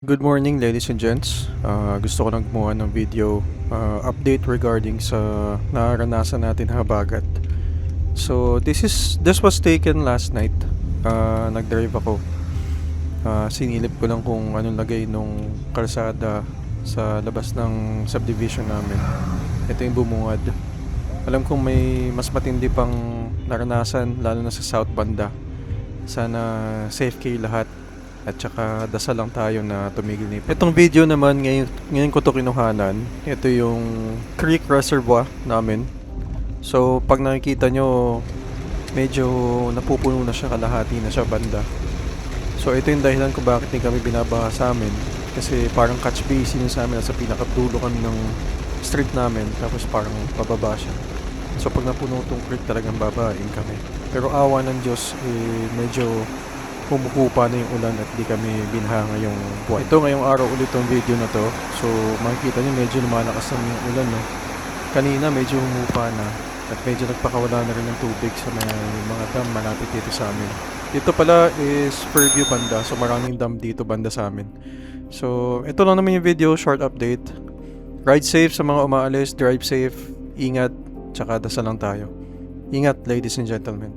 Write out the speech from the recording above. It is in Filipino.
Good morning, ladies and gents. Gusto ko lang gumawa ng video update regarding sa naranasan natin habagat. So this was taken last night. Nag-drive ako. Sinilip ko lang kung anong lagay nung kalsada sa labas ng subdivision namin. Ito yung bumungad. Alam kong may mas matindi pang naranasan lalo na sa south banda. Sana safe kayo lahat. At saka dasal lang tayo na tumigil na. Itong video naman ngayon ko to kinuhanan. Ito yung creek reservoir namin. So pag nakikita nyo, medyo napupuno na siya, kalahati na siya banda. So ito yung dahilan kung bakit hindi kami binabaha sa amin. Kasi parang catch basin yung sa amin. Nasa pinakadulo kami ng street namin. Tapos parang pababa siya. So pag napuno tong creek, talagang babain kami. Pero awa ng Diyos, medyo humuhupa na yung ulan at di kami binaha ngayong buwan. Ito ngayong araw ulit tong video na to. So makikita nyo medyo lumalakas na yung ulan, no? Kanina medyo humupa na at medyo nagpakawala na rin ng tubig sa mga dam malapit dito sa amin. Dito pala is Fairview banda. So maraming dam dito banda sa amin. So ito lang naman yung video, short update. Ride safe sa mga umaalis, drive safe, ingat, tsaka dasal lang tayo. Ingat, ladies and gentlemen.